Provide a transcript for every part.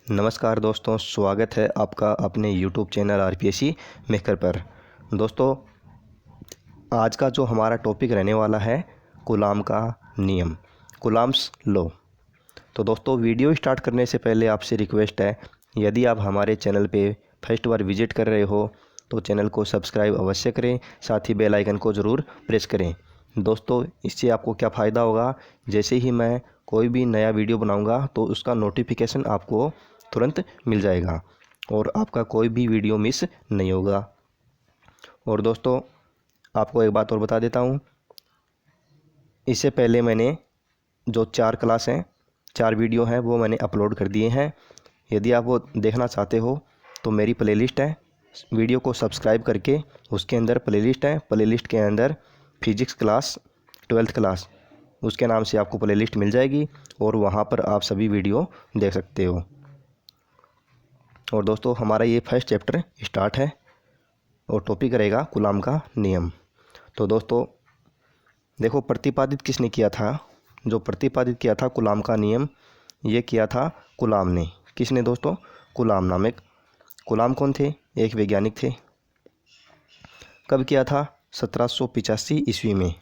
नमस्कार दोस्तों, स्वागत है आपका अपने YouTube चैनल आरपीएससी मेकर पर। दोस्तों, आज का जो हमारा टॉपिक रहने वाला है कूलाम का नियम, कूलाम्स लॉ। तो दोस्तों, वीडियो स्टार्ट करने से पहले आपसे रिक्वेस्ट है, यदि आप हमारे चैनल पे फर्स्ट बार विजिट कर रहे हो तो चैनल को सब्सक्राइब अवश्य करें, साथ ही बेल आइकन को ज़रूर प्रेस करें। दोस्तों, इससे आपको क्या फ़ायदा होगा, जैसे ही मैं कोई भी नया वीडियो बनाऊंगा तो उसका नोटिफिकेशन आपको तुरंत मिल जाएगा और आपका कोई भी वीडियो मिस नहीं होगा। और दोस्तों, आपको एक बात और बता देता हूँ, इससे पहले मैंने जो 4 क्लास हैं, 4 वीडियो हैं, वो मैंने अपलोड कर दिए हैं। यदि आप वो देखना चाहते हो तो मेरी प्लेलिस्ट है, वीडियो को सब्सक्राइब करके उसके अंदर प्लेलिस्ट है, प्लेलिस्ट के अंदर फिजिक्स क्लास 12th क्लास उसके नाम से आपको प्लेलिस्ट मिल जाएगी और वहाँ पर आप सभी वीडियो देख सकते हो। और दोस्तों, हमारा ये फर्स्ट चैप्टर स्टार्ट है और टॉपिक रहेगा कूलाम का नियम। तो दोस्तों देखो, प्रतिपादित किसने किया था? जो प्रतिपादित किया था कूलाम का नियम, ये किया था कूलाम ने। किसने दोस्तों? कूलाम नामक। कूलाम कौन थे? एक वैज्ञानिक थे। कब किया था? 1785 ईस्वी में।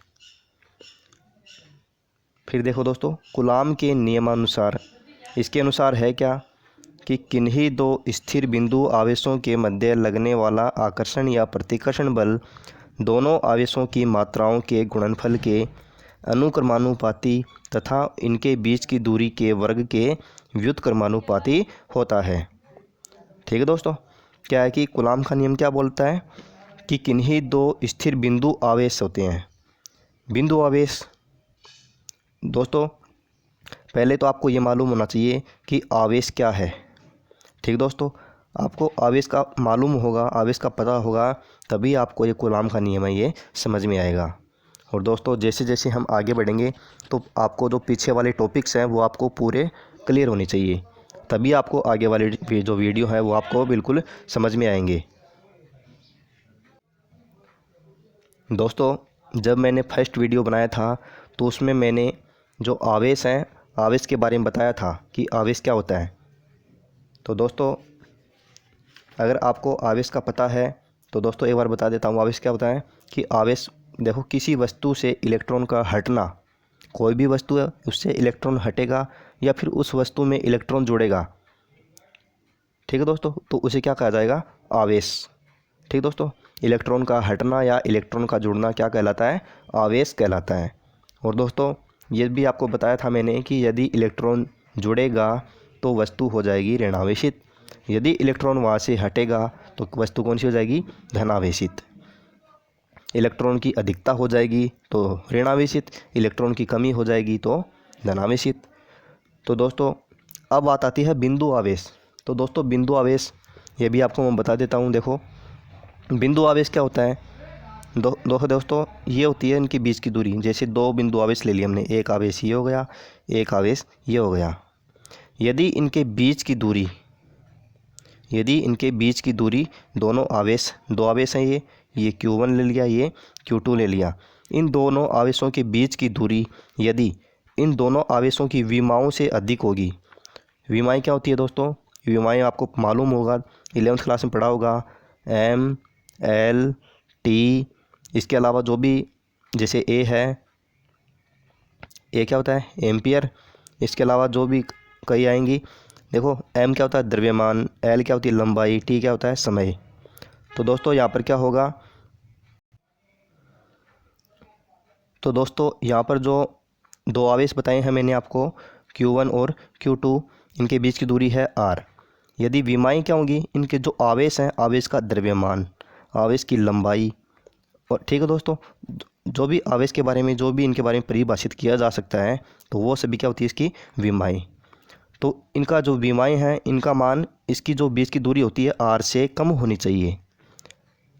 फिर देखो दोस्तों, कूलाम के नियमानुसार, इसके अनुसार है क्या कि किन्हीं दो स्थिर बिंदु आवेशों के मध्य लगने वाला आकर्षण या प्रतिकर्षण बल दोनों आवेशों की मात्राओं के गुणनफल के अनुक्रमानुपाती तथा इनके बीच की दूरी के वर्ग के व्युत्क्रमानुपाती होता है। ठीक है दोस्तों, क्या है कि कूलाम का नियम क्या बोलता है कि किन्हीं दो स्थिर बिंदु आवेश होते हैं। बिंदु आवेश दोस्तों, पहले तो आपको ये मालूम होना चाहिए कि आवेश क्या है। ठीक दोस्तों, आपको आवेश का मालूम होगा, आवेश का पता होगा, तभी आपको ये कूलाम का नियम है ये समझ में आएगा। और दोस्तों, जैसे जैसे हम आगे बढ़ेंगे तो आपको जो पीछे वाले टॉपिक्स हैं वो आपको पूरे क्लियर होने चाहिए, तभी आपको आगे वाले जो वीडियो है वो आपको बिल्कुल समझ में आएंगे। दोस्तों, जब मैंने फर्स्ट वीडियो बनाया था तो उसमें मैंने जो आवेश हैं, आवेश के बारे में बताया था कि आवेश क्या होता है। तो दोस्तों, अगर आपको आवेश का पता है तो दोस्तों एक बार बता देता हूँ आवेश क्या होता है। कि आवेश देखो, किसी वस्तु से इलेक्ट्रॉन का हटना, कोई भी वस्तु है उससे इलेक्ट्रॉन हटेगा या फिर उस वस्तु में इलेक्ट्रॉन जुड़ेगा। ठीक है दोस्तों, तो उसे क्या कहा जाएगा? आवेश। ठीक दोस्तों, इलेक्ट्रॉन का हटना या इलेक्ट्रॉन का जुड़ना क्या कहलाता है? आवेश कहलाता है। और दोस्तों, ये भी आपको बताया था मैंने कि यदि इलेक्ट्रॉन जुड़ेगा तो वस्तु हो जाएगी ऋणावेशित, यदि इलेक्ट्रॉन वहाँ से हटेगा तो वस्तु कौन सी हो जाएगी? धनावेशित। इलेक्ट्रॉन की अधिकता हो जाएगी तो ऋणावेशित, इलेक्ट्रॉन की कमी हो जाएगी तो धनावेशित। तो दोस्तों, अब बात आती है बिंदु आवेश। तो दोस्तों, बिंदु आवेश ये भी आपको मैं बता देता हूँ। देखो, बिंदु आवेश क्या होता है? दोस्तों, ये होती है इनके बीच की दूरी। जैसे दो बिंदु आवेश ले लिए हमने, एक आवेश ये हो गया, एक आवेश ये हो गया। यदि इनके बीच की दूरी, दोनों आवेश, दो आवेश हैं, ये Q1 ले लिया, ये Q2 ले लिया, इन दोनों आवेशों के बीच की दूरी यदि इन दोनों आवेशों की विमाओं से अधिक होगी। विमाएँ क्या होती है दोस्तों? विमाएँ आपको मालूम होगा, 11th क्लास में पढ़ा होगा, M, L, T, इसके अलावा जो भी, जैसे A है, A क्या होता है? एम्पियर। इसके अलावा जो भी कई आएंगी, देखो M क्या होता है? द्रव्यमान, L क्या होती है? लंबाई, T क्या होता है? समय। तो दोस्तों, यहाँ पर क्या होगा? तो दोस्तों, यहाँ पर जो दो आवेश बताए हैं मैंने आपको, Q1 और Q2, इनके बीच की दूरी है R। यदि विमाएँ क्या होंगी? इनके जो आवेश हैं, आवेश का द्रव्यमान, आवेश की लंबाई, और ठीक है दोस्तों, जो भी आवेश के बारे में, जो भी इनके बारे में परिभाषित किया जा सकता है, तो वो सभी क्या होती है? इसकी विमाएँ। तो इनका जो विमाएँ हैं, इनका मान, इसकी जो बीच की दूरी होती है R से कम होनी चाहिए।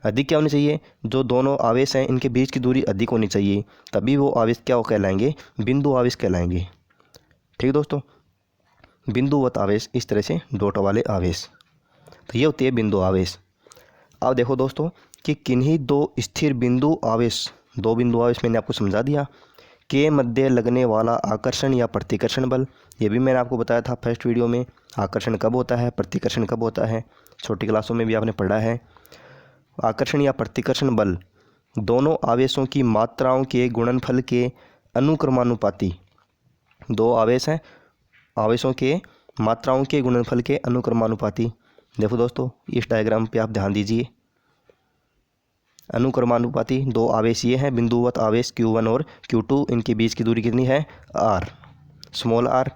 अधिक क्या होनी चाहिए? जो दोनों आवेश हैं इनके बीच की दूरी अधिक होनी चाहिए, तभी वो आवेश क्या कहलाएंगे? बिंदु आवेश कहलाएंगे। ठीक है दोस्तों, बिंदुवत आवेश, इस तरह से डॉट वाले आवेश, तो ये होती है बिंदु आवेश। अब देखो दोस्तों कि किन्हीं दो स्थिर बिंदु आवेश, दो बिंदु आवेश मैंने आपको समझा दिया, के मध्य लगने वाला आकर्षण या प्रतिकर्षण बल। ये भी मैंने आपको बताया था फर्स्ट वीडियो में, आकर्षण कब होता है, प्रतिकर्षण कब होता है, छोटी क्लासों में भी आपने पढ़ा है। आकर्षण या प्रतिकर्षण बल दोनों आवेशों की मात्राओं के गुणनफल के अनुक्रमानुपाती। दो आवेश हैं, आवेशों के मात्राओं के गुणनफल के अनुक्रमानुपाती। देखो दोस्तों, इस डायग्राम पे आप ध्यान दीजिए। अनुक्रमानुपाती दो आवेश ये हैं, बिंदुवत आवेश Q1 और Q2, इनके बीच की दूरी कितनी है, r, स्मॉल r।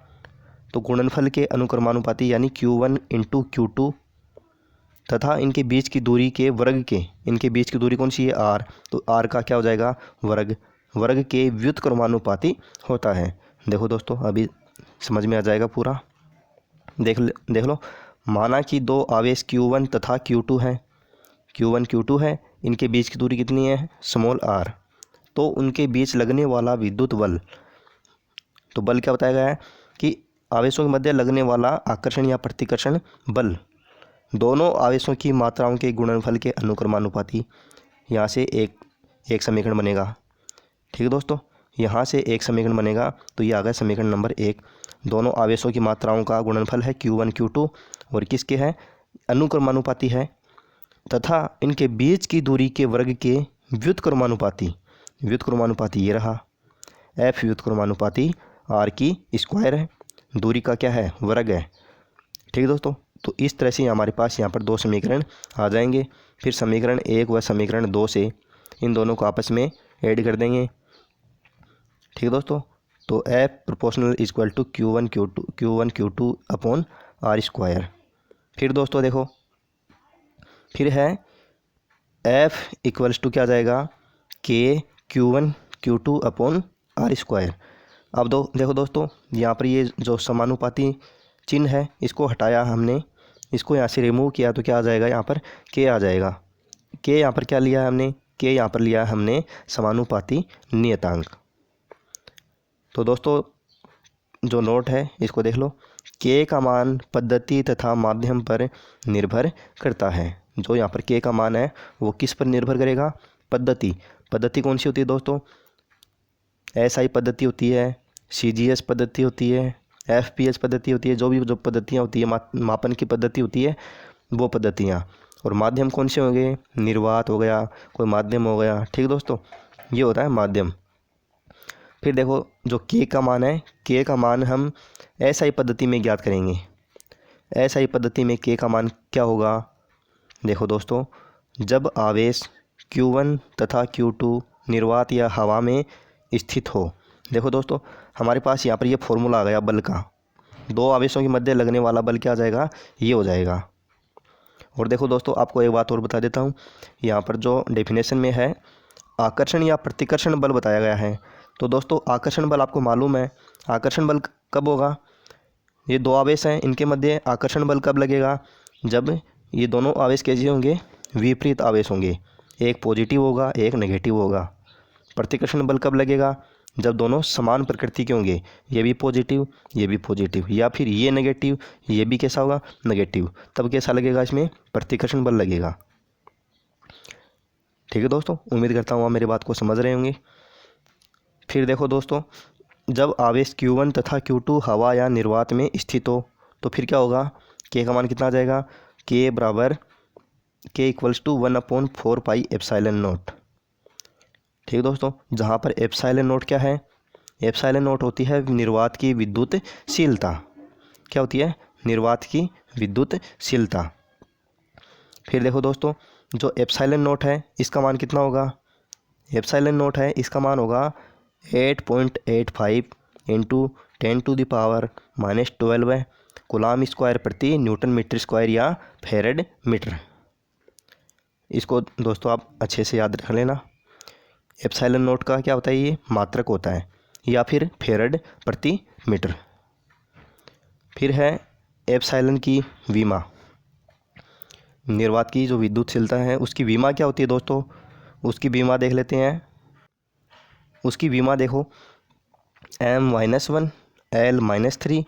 तो गुणनफल के अनुक्रमानुपाती यानी Q1 इंटू Q2 तथा इनके बीच की दूरी के वर्ग के, इनके बीच की दूरी कौन सी है, r, तो r का क्या हो जाएगा, वर्ग, वर्ग के व्युत्क्रमानुपाती होता है। देखो दोस्तों, अभी समझ में आ जाएगा पूरा। देख लो, माना कि दो आवेश Q1 तथा Q2 हैं, Q1 Q2 है, इनके बीच की दूरी कितनी है, स्मॉल r। तो उनके बीच लगने वाला विद्युत बल, तो बल क्या बताया गया है कि आवेशों के मध्य लगने वाला आकर्षण या प्रतिकर्षण बल दोनों आवेशों की मात्राओं के गुणनफल के अनुक्रमानुपाती। यहाँ से एक समीकरण बनेगा। ठीक है दोस्तों, यहाँ से एक समीकरण बनेगा, तो ये आ गया समीकरण नंबर 1। दोनों आवेशों की मात्राओं का गुणनफल है Q1 Q2 और किसके है, अनुक्रमानुपाती है, तथा इनके बीच की दूरी के वर्ग के व्युत्क्रमानुपाती। व्युत्क्रमानुपाती ये रहा, F व्युत्क्रमानुपाती R की स्क्वायर है, दूरी का क्या है, वर्ग है। ठीक है दोस्तों, तो इस तरह से हमारे पास यहाँ पर दो समीकरण आ जाएंगे। फिर समीकरण 1 व समीकरण 2 से इन दोनों को आपस में ऐड कर देंगे। ठीक है दोस्तों, तो F proportional equal to Q1 Q2 upon R square. फिर दोस्तों देखो, फिर है F इक्वल्स टू क्या आ जाएगा, K Q1 Q2 upon R square. अब देखो दोस्तों, यहाँ पर ये जो समानुपाती चिन्ह है इसको हटाया हमने, इसको यहाँ से रिमूव किया, तो क्या आ जाएगा, यहाँ पर K आ जाएगा। K यहाँ पर क्या लिया है हमने, K यहाँ पर लिया है हमने समानुपाती नियतांक। तो दोस्तों जो नोट है इसको देख लो, K का मान पद्धति तथा माध्यम पर निर्भर करता है। जो यहाँ पर K का मान है वो किस पर निर्भर करेगा, पद्धति। पद्धति कौन सी होती है दोस्तों, SI पद्धति होती है, CGS पद्धति होती है, FPS पद्धति होती है, जो पद्धतियाँ होती है, मापन की पद्धति होती है, वो पद्धतियाँ। और माध्यम कौन से होंगे, निर्वात हो गया, कोई माध्यम हो गया। ठीक है दोस्तों, ये होता है माध्यम। फिर देखो, जो K का मान है, K का मान हम SI पद्धति में ज्ञात करेंगे। SI पद्धति में K का मान क्या होगा, देखो दोस्तों, जब आवेश Q1 तथा Q2 निर्वात या हवा में स्थित हो। देखो दोस्तों, हमारे पास यहाँ पर ये फॉर्मूला आ गया बल का, दो आवेशों के मध्य लगने वाला बल क्या आ जाएगा, ये हो जाएगा। और देखो दोस्तों, आपको एक बात और बता देता हूँ, यहाँ पर जो डेफिनेशन में है आकर्षण या प्रतिकर्षण बल बताया गया है। तो दोस्तों आकर्षण बल आपको मालूम है, आकर्षण बल कब होगा, ये दो आवेश हैं, इनके मध्य आकर्षण बल कब लगेगा, जब ये दोनों आवेश कैसे होंगे, विपरीत आवेश होंगे, एक पॉजिटिव होगा एक नेगेटिव होगा। प्रतिकर्षण बल कब लगेगा, जब दोनों समान प्रकृति के होंगे, ये भी पॉजिटिव ये भी पॉजिटिव, या फिर ये नेगेटिव ये भी कैसा होगा, नेगेटिव, तब कैसा लगेगा, इसमें प्रतिकर्षण बल लगेगा। ठीक है दोस्तों, उम्मीद करता हूँ आप मेरी बात को समझ रहे होंगे। फिर देखो दोस्तों, जब आवेश Q1 तथा Q2 हवा या निर्वात में स्थित हो, तो फिर क्या होगा, K का मान कितना आ जाएगा, K बराबर K equals to 1/4 pi epsilon naught. ठीक है दोस्तों, जहाँ पर एप्सिलॉन नोट क्या है, एप्सिलॉन नोट होती है निर्वात की विद्युतशीलता। क्या होती है, निर्वात की विद्युतशीलता। फिर देखो दोस्तों, जो एप्सिलॉन नोट है इसका मान कितना होगा, एप्सिलॉन नोट है इसका मान होगा 8.85 इंटू 10⁻⁻12 कूलाम स्क्वायर प्रति न्यूटन मीटर स्क्वायर या फेरेड मीटर। इसको दोस्तों आप अच्छे से याद रख लेना। एप्सिलॉन नोट का क्या होता है, ये मात्रक होता है, या फिर फेरेड प्रति मीटर। फिर है एप्सिलॉन की विमा, निर्वात की जो विद्युतशीलता है उसकी विमा क्या होती है दोस्तों, उसकी विमा देख लेते हैं। उसकी विमा देखो, m-1 L-3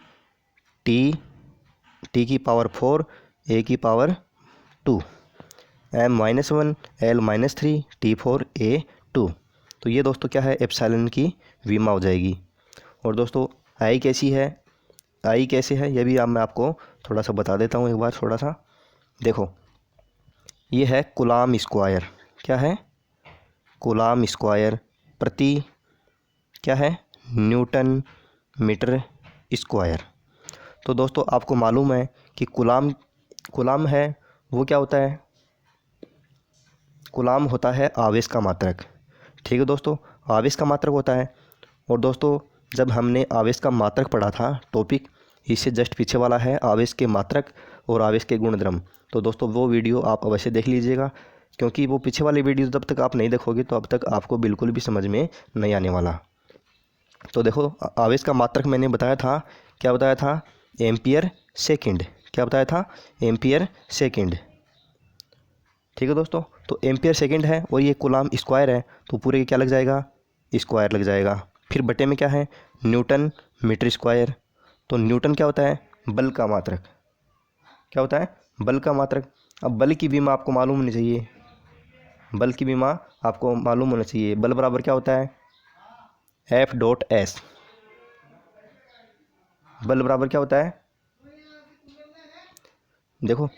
T की पावर 4 A की power 2, m-1 L-3 T4 A 2। तो ये दोस्तों क्या है, एप्सिलॉन की वीमा हो जाएगी। और दोस्तों आई कैसी है, आई कैसे है ये भी मैं आपको थोड़ा सा बता देता हूँ एक बार थोड़ा सा। देखो ये है कूलाम स्क्वायर, क्या है, कूलाम स्क्वायर प्रति क्या है, न्यूटन मीटर स्क्वायर। तो दोस्तों आपको मालूम है कि कूलाम है वो क्या होता है, कूलाम होता है आवेश का मात्रक। ठीक है दोस्तों, आवेश का मात्रक होता है। और दोस्तों जब हमने आवेश का मात्रक पढ़ा था टॉपिक, इससे जस्ट पीछे वाला है आवेश के मात्रक और आवेश के गुणधर्म। तो दोस्तों वो वीडियो आप अवश्य देख लीजिएगा, क्योंकि वो पीछे वाली वीडियो जब तक आप नहीं देखोगे तो अब तक आपको बिल्कुल भी समझ में नहीं आने वाला। तो देखो आवेश का मात्रक मैंने बताया था, क्या बताया था, एम्पियर सेकंड। क्या बताया था, एम्पियर सेकंड। ठीक है दोस्तों, तो एम्पियर सेकंड है और ये कूलाम स्क्वायर है, तो पूरे के क्या लग जाएगा, स्क्वायर लग जाएगा। फिर बटे में क्या है, न्यूटन मीटर स्क्वायर। तो न्यूटन क्या होता है, बल का मात्रक। क्या होता है, बल का मात्रक। अब बल की बीमा आपको मालूम होनी चाहिए, बल की बीमा आपको मालूम होना चाहिए। बल बराबर क्या होता है, एफ डॉट एस। बल बराबर क्या होता है, देखो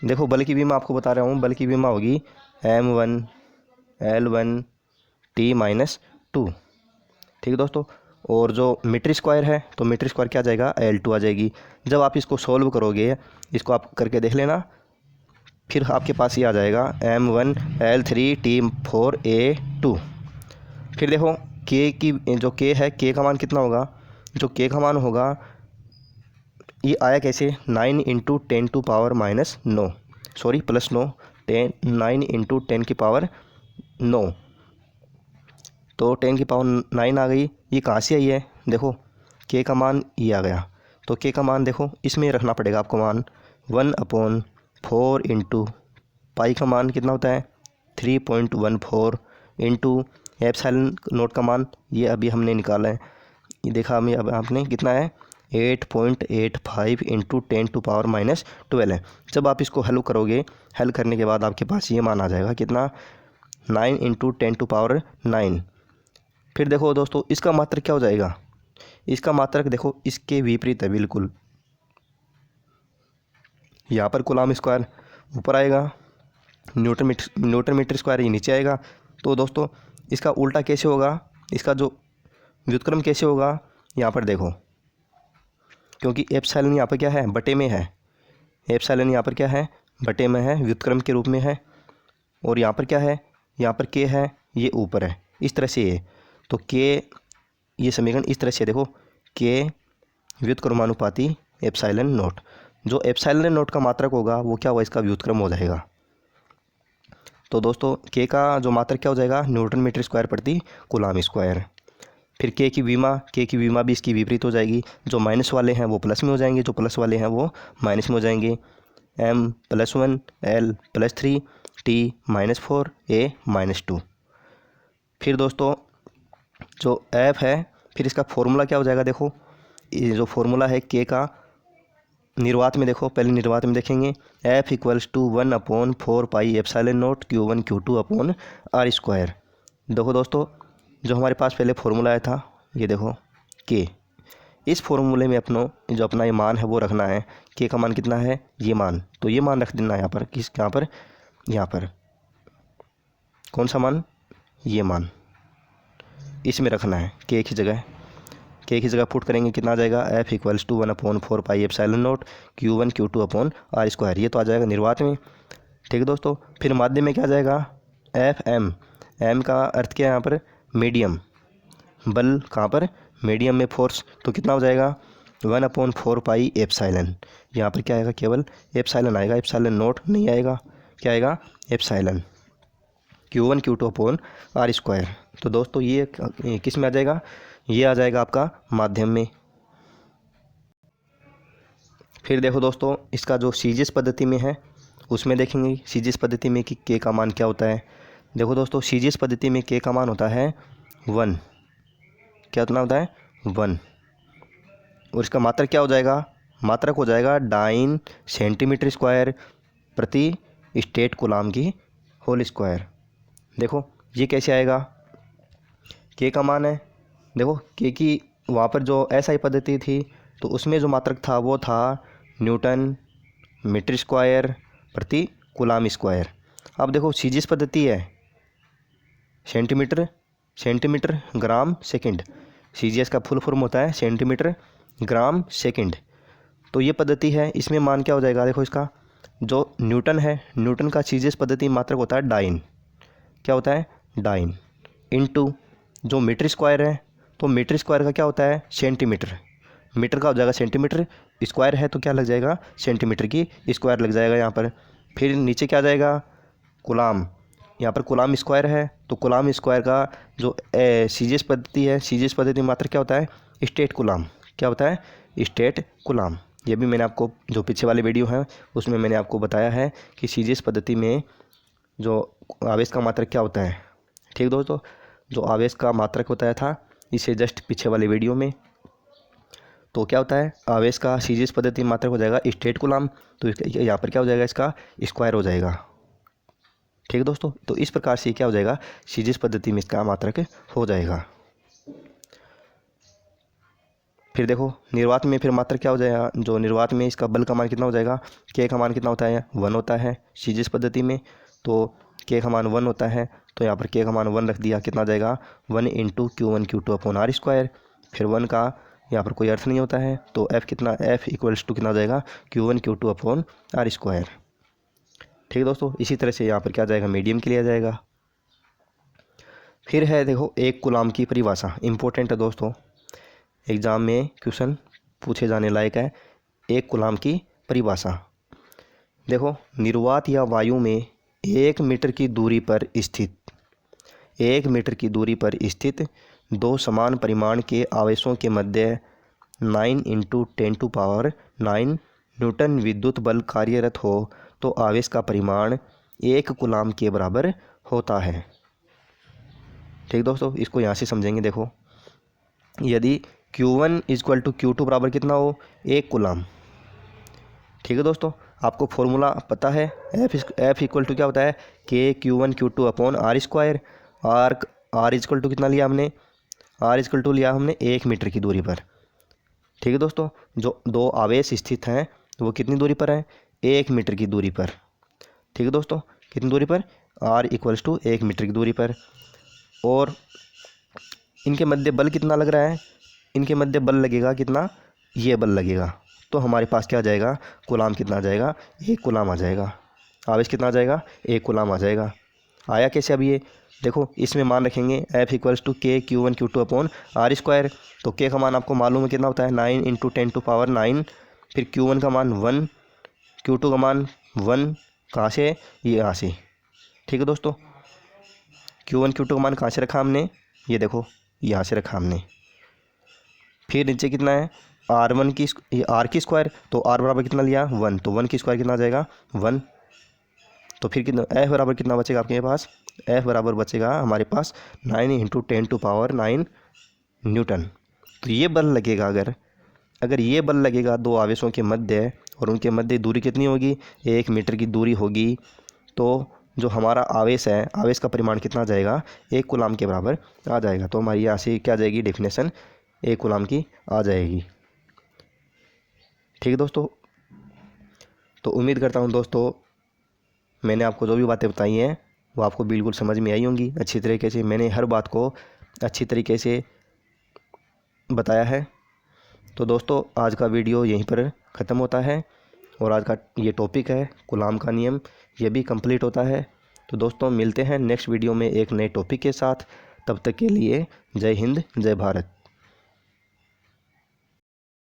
देखो बल की बीमा आपको बता रहा हूँ, बल की बीमा होगी m1 L1 T-2। ठीक है दोस्तों, और जो मीटर स्क्वायर है तो मीटर स्क्वायर क्या आ जाएगा, L2 आ जाएगी। जब आप इसको सॉल्व करोगे, इसको आप करके देख लेना, फिर आपके पास ये आ जाएगा m1L3T4A2। फिर देखो के की जो के है, के का मान कितना होगा, जो के का मान होगा ये आया कैसे, 9 इंटू 10⁻⁻9, सॉरी +9, 9 इंटू 10⁻9, तो 10⁻9 आ गई। ये कहाँ से आई है, देखो के का मान ये आ गया। तो के का मान देखो इसमें रखना पड़ेगा आपको मान 1/4 इंटू पाई का मान कितना होता है 3.14 इंटू एप्सिलॉन नोट का मान ये अभी हमने निकाला है, ये देखा हमें अब आपने कितना है 8.85 इंटू 10⁻12 है। जब आप इसको हल करोगे, हल करने के बाद आपके पास ये मान आ जाएगा कितना 9 इंटू 10⁻9। फिर देखो दोस्तों इसका मात्रक क्या हो जाएगा, इसका मात्रक देखो इसके विपरीत है बिल्कुल। यहाँ पर कूलाम स्क्वायर ऊपर आएगा, न्यूटन मीटर स्क्वायर ये नीचे आएगा। तो दोस्तों इसका उल्टा कैसे होगा, इसका जो व्युत्क्रम कैसे होगा, यहाँ पर देखो, क्योंकि एप्सिलॉन यहाँ पर क्या है, बटे में है, एप्सिलॉन यहाँ पर क्या है, बटे में है, व्युत्क्रम के रूप में है। और यहाँ पर क्या है, यहाँ पर के है, ये ऊपर है, इस तरह से ये, तो के ये समीकरण इस तरह से देखो, के व्युत्क्रमानुपाती एप्सिलॉन नोट। जो एप्सिलॉन नोट का मात्रक होगा वो क्या होगा, इसका व्युत्क्रम हो जाएगा। तो दोस्तों के का जो मात्रक क्या हो जाएगा, न्यूटन मीटर स्क्वायर प्रति कूलाम स्क्वायर। फिर के की बीमा भी इसकी विपरीत हो जाएगी। जो माइनस वाले हैं वो प्लस में हो जाएंगे, जो प्लस वाले हैं वो माइनस में हो जाएंगे। m+1 L+3 T-4 A-2। फिर दोस्तों जो f है, फिर इसका फॉर्मूला क्या हो जाएगा, देखो ये जो फॉर्मूला है के का निर्वात में, देखो पहले निर्वात में देखेंगे, F = 1/4 pi epsilon note Q1 Q2/r²। देखो दोस्तों जो हमारे पास पहले फॉर्मूला आया था, ये देखो के, इस फॉर्मूले में अपना ये मान है वो रखना है। के का मान कितना है, ये मान, तो ये मान रख देना यहाँ पर, किस यहाँ पर कौन सा मान, ये मान इसमें रखना है, के की जगह पुट करेंगे, कितना आ जाएगा, F = 1/4 pi epsilon note Q1 Q2/r²। ये तो आ जाएगा निर्वात में। ठीक है दोस्तों, फिर माध्यम में क्या आ जाएगा, FM, M का अर्थ क्या है यहाँ पर, मीडियम, बल कहाँ पर, मीडियम में फोर्स, तो कितना हो जाएगा 1/4 पाई एप्सिलॉन। यहाँ पर क्या आएगा, केवल एप्सिलॉन आएगा, एप्सिलॉन नोट नहीं आएगा, क्या आएगा, एप्सिलॉन Q1 Q2/r²। तो दोस्तों ये किस में आ जाएगा, ये आ जाएगा आपका माध्यम में। फिर देखो दोस्तों इसका जो सीजीएस पद्धति में है उसमें देखेंगे सीजीएस पद्धति में कि के का मान क्या होता है। देखो दोस्तों सीजीएस पद्धति में के का मान होता है 1, क्या उतना होता है 1, और इसका मात्रक क्या हो जाएगा, मात्रक हो जाएगा 9 सेंटीमीटर स्क्वायर प्रति स्टेट कूलाम की होल स्क्वायर। देखो ये कैसे आएगा, के का मान है, देखो के की वहाँ पर जो एसआई पद्धति थी तो उसमें जो मात्रक था वो था न्यूटन मीटर स्क्वायर प्रति कूलाम स्क्वायर। अब देखो सीजीएस पद्धति है सेंटीमीटर ग्राम सेकंड। सीजीएस का फुल फॉर्म होता है सेंटीमीटर ग्राम सेकंड। तो ये पद्धति है, इसमें मान क्या हो जाएगा, देखो इसका जो न्यूटन है, न्यूटन का सीजीएस पद्धति मात्रक होता है डाइन, क्या होता है डाइन, इनटू जो मीटर स्क्वायर है तो मीटर स्क्वायर का क्या होता है सेंटीमीटर, मीटर का हो जाएगा सेंटीमीटर, स्क्वायर है तो क्या लग जाएगा सेंटीमीटर की स्क्वायर लग जाएगा यहाँ पर। फिर नीचे क्या आ जाएगा कूलाम, यहाँ पर कूलाम स्क्वायर है तो कूलाम स्क्वायर का जो सीजीएस पद्धति है, सीजीएस पद्धति मात्र क्या होता है स्टेट कूलाम, क्या होता है स्टेट कूलाम। ये भी मैंने आपको जो पीछे वाले वीडियो है उसमें मैंने आपको बताया है कि सीजीएस पद्धति में जो आवेश का मात्रक क्या होता है। ठीक दोस्तों, जो आवेश का मात्रक बताया था इसे जस्ट पीछे वाले वीडियो में, तो क्या होता है आवेश का सीजीएस पद्धति मात्रक हो जाएगा स्टेट कूलाम, तो यहाँ पर क्या हो जाएगा इसका स्क्वायर हो जाएगा। ठीक है दोस्तों, तो इस प्रकार से क्या हो जाएगा सीजीएस पद्धति में इसका मात्रक हो जाएगा। फिर देखो निर्वात में फिर मात्रक क्या हो जाएगा, जो निर्वात में इसका बल का मान कितना हो जाएगा, के का मान कितना होता है 1 होता है सीजीएस पद्धति में, तो के का मान 1 होता है तो यहाँ पर के का मान 1 रख दिया, कितना जाएगा 1 × Q1 Q2 upon R square. फिर 1 का यहाँ पर कोई अर्थ नहीं होता है तो F कितना F इक्वल्स टू कितना जाएगा Q1 Q2 upon R square. ठीक है दोस्तों, इसी तरह से यहाँ पर क्या जाएगा मीडियम के लिए आ जाएगा। फिर है देखो एक कूलाम की परिभाषा, इंपॉर्टेंट है दोस्तों, एग्ज़ाम में क्वेश्चन पूछे जाने लायक है। एक कूलाम की परिभाषा देखो, निर्वात या वायु में 1 मीटर की दूरी पर स्थित 1 मीटर की दूरी पर स्थित दो समान परिमाण के आवेशों के मध्य 9 × 10⁹ न्यूटन विद्युत बल कार्यरत हो तो आवेश का परिमाण 1 कूलाम के बराबर होता है। ठीक दोस्तों, इसको यहाँ से समझेंगे। देखो यदि Q1 = Q2 बराबर कितना हो 1 कूलाम। ठीक है दोस्तों, आपको फॉर्मूला पता है F इक्वल टू क्या होता है के Q1 Q2 upon R square. R equal to कितना लिया हमने, R इक्वल टू लिया हमने 1 मीटर की दूरी पर। ठीक है दोस्तों, जो दो आवेश स्थित हैं वो कितनी दूरी पर है 1 मीटर की दूरी पर। ठीक है दोस्तों, कितनी दूरी पर R इक्वल्स टू 1 मीटर की दूरी पर। और इनके मध्य बल कितना लग रहा है, इनके मध्य बल लगेगा कितना, ये बल लगेगा, तो हमारे पास क्या आ जाएगा कूलाम कितना आ जाएगा 1 कूलाम आ जाएगा। आवेश कितना आ जाएगा 1 कूलाम आ जाएगा। आया कैसे, अब ये देखो इसमें मान रखेंगे F इक्वल्स टू के Q1 Q2 upon R square. तो के का मान आपको मालूम है कितना होता है 9 × 10⁹। फिर Q1 का मान 1, Q2 का मान 1, कहाँ से ये यहाँ से। ठीक है दोस्तों, Q1 Q2 का मान कहाँ से रखा हमने, ये देखो यहाँ से रखा हमने। फिर नीचे कितना है R1 की R की स्क्वायर, तो R बराबर कितना लिया 1, तो 1 की स्क्वायर कितना आ जाएगा 1। तो फिर कितना F बराबर कितना बचेगा आपके पास, F बराबर बचेगा हमारे पास 9 × 10⁹ न्यूटन। तो ये बल लगेगा, अगर ये बल लगेगा दो आवेशों के मध्य और उनके मध्य दूरी कितनी होगी 1 मीटर की दूरी होगी, तो जो हमारा आवेश है आवेश का परिमाण कितना आ जाएगा 1 कूलाम के बराबर आ जाएगा। तो हमारी यहाँ से क्या आ जाएगी डेफिनेशन 1 कूलाम की आ जाएगी। ठीक है दोस्तों, तो उम्मीद करता हूँ दोस्तों मैंने आपको जो भी बातें बताई हैं वो आपको बिल्कुल समझ में आई होंगी अच्छी तरीके से। मैंने हर बात को अच्छी तरीके से बताया है। तो दोस्तों आज का वीडियो यहीं पर ख़त्म होता है और आज का ये टॉपिक है कूलाम का नियम, ये भी कंप्लीट होता है। तो दोस्तों मिलते हैं नेक्स्ट वीडियो में एक नए टॉपिक के साथ, तब तक के लिए जय हिंद जय भारत।